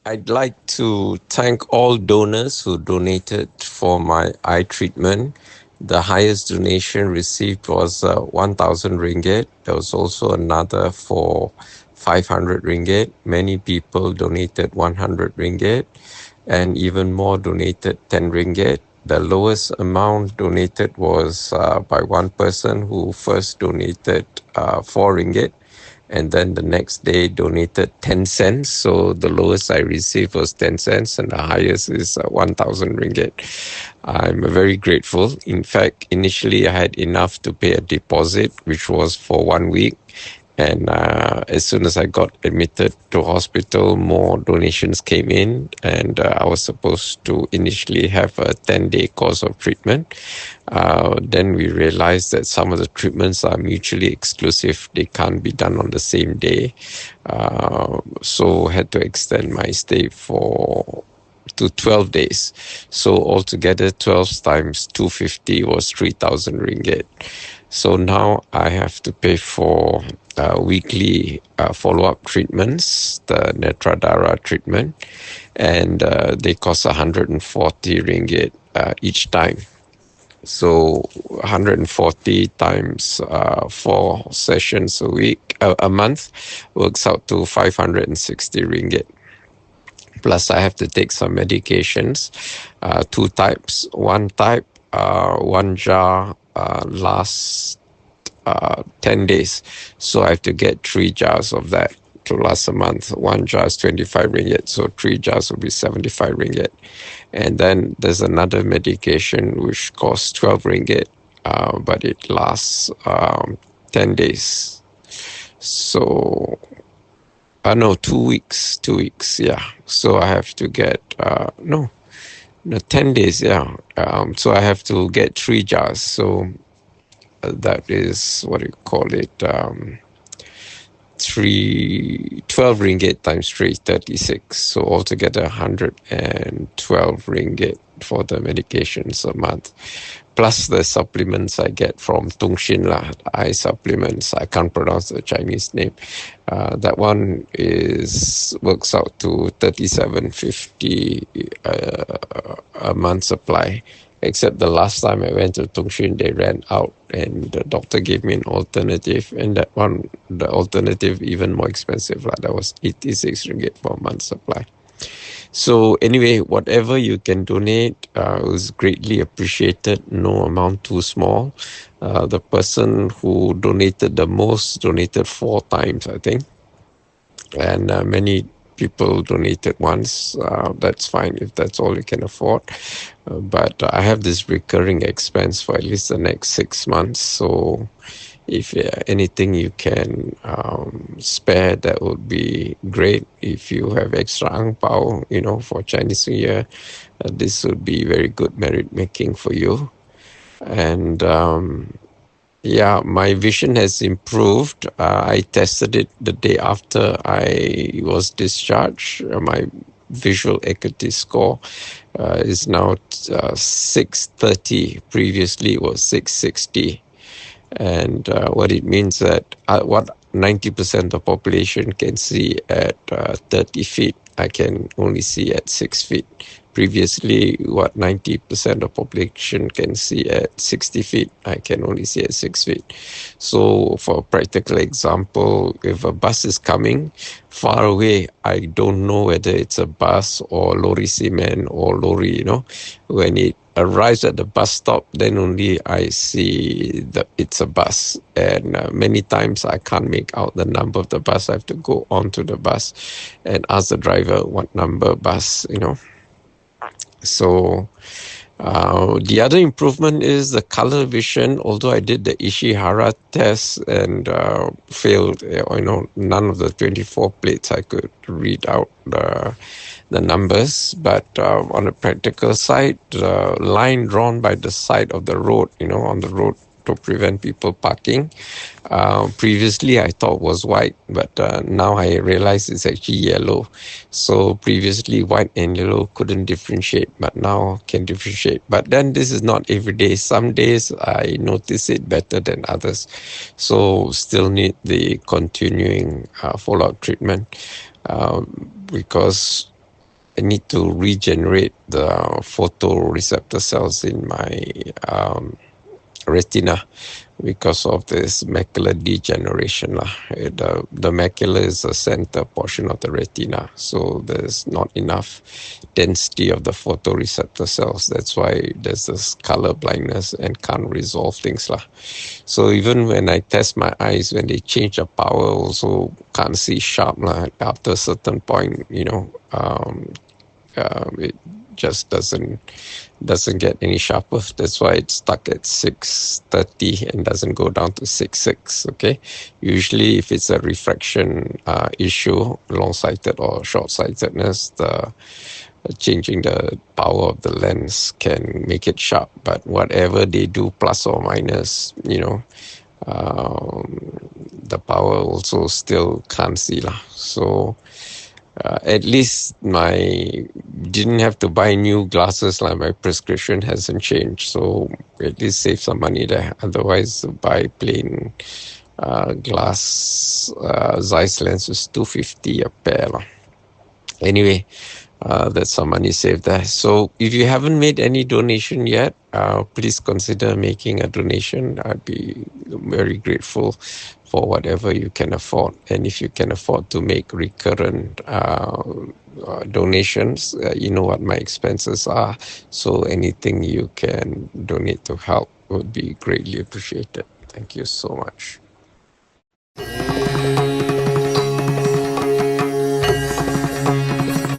I'd like to thank all donors who donated for my eye treatment. The highest donation received was 1,000 ringgit. There was also another for 500 ringgit. Many people donated 100 ringgit, and even more donated 10 ringgit. The lowest amount donated was by one person who first donated 4 ringgit, and then the next day donated 10 cents. So the lowest I received was 10 cents and the highest is 1,000 ringgit. I'm very grateful. In fact, initially I had enough to pay a deposit, which was for 1 week. And as soon as I got admitted to hospital, more donations came in, and I was supposed to initially have a 10-day course of treatment. Then we realized that some of the treatments are mutually exclusive. They can't be done on the same day. So I had to extend my stay to 12 days. So altogether, 12 times 250 was 3,000 ringgit. So now I have to pay for weekly follow-up treatments, the Netradara treatment, and they cost 140 ringgit each time. So 140 times 4 sessions a month works out to 560 ringgit. Plus, I have to take some medications, 2 types. One type, 1 jar lasts 10 days. So I have to get 3 jars of that to last a month. 1 jar is 25 ringgit, so 3 jars will be 75 ringgit. And then there's another medication which costs 12 ringgit, but it lasts 10 days. So, no, 2 weeks, 2 weeks, yeah. So I have to get, 10 days, yeah. So I have to get 3 jars. So that is, what do you call it, 12 ringgit times 3, 36. So altogether 112 ringgit for the medications a month. Plus the supplements I get from Tungshin lah, eye supplements. I can't pronounce the Chinese name. That one works out to 37.50 a month supply. Except the last time I went to Tungshin, they ran out, and the doctor gave me an alternative, and that one, the alternative, even more expensive. That was 86 ringgit for a month supply. So anyway, whatever you can donate is greatly appreciated. No amount too small. The person who donated the most donated 4 times, I think, and many people donated once. That's fine if that's all you can afford. But I have this recurring expense for at least the next 6 months. So if anything you can spare, that would be great. If you have extra ang pao, for Chinese New Year, this would be very good merit making for you. And yeah, my vision has improved. I tested it the day after I was discharged. My Visual Acuity Score is now 630. Previously, it was 660. And what it means that what 90% of the population can see at 30 feet, I can only see at 6 feet. Previously, what 90% of population can see at 60 feet, I can only see at 6 feet. So for a practical example, if a bus is coming far away, I don't know whether it's a bus or lorry cement or lorry, when it arrives at the bus stop, then only I see that it's a bus. And many times I can't make out the number of the bus. I have to go onto the bus and ask the driver what number bus, So the other improvement is the color vision. Although I did the Ishihara test and failed, none of the 24 plates I could read out the numbers. But on a practical side, the line drawn by the side of the road, on the road to prevent people parking. Previously, I thought was white, but now I realize it's actually yellow. So previously, white and yellow couldn't differentiate, but now can differentiate. But then this is not every day. Some days I notice it better than others. So still need the continuing follow-up treatment because I need to regenerate the photoreceptor cells in my retina because of this macular degeneration. The macula is the center portion of the retina, so there's not enough density of the photoreceptor cells. That's why there's this color blindness and can't resolve things. So even when I test my eyes, when they change the power, also can't see sharp. After a certain point, it just doesn't get any sharper. That's why it's stuck at 630 and doesn't go down to 66. Okay, usually if it's a refraction issue, long-sighted or short-sightedness, the changing the power of the lens can make it sharp. But whatever they do, plus or minus, the power also still can't see lah. So at least didn't have to buy new glasses. Like my prescription hasn't changed, so at least save some money there. Otherwise, buy plain glass Zeiss lens is 250 a pair lah. Anyway, that's some money saved there. So if you haven't made any donation yet, please consider making a donation. I'd be very grateful for whatever you can afford. And if you can afford to make recurrent donations, you know what my expenses are. So anything you can donate to help would be greatly appreciated. Thank you so much.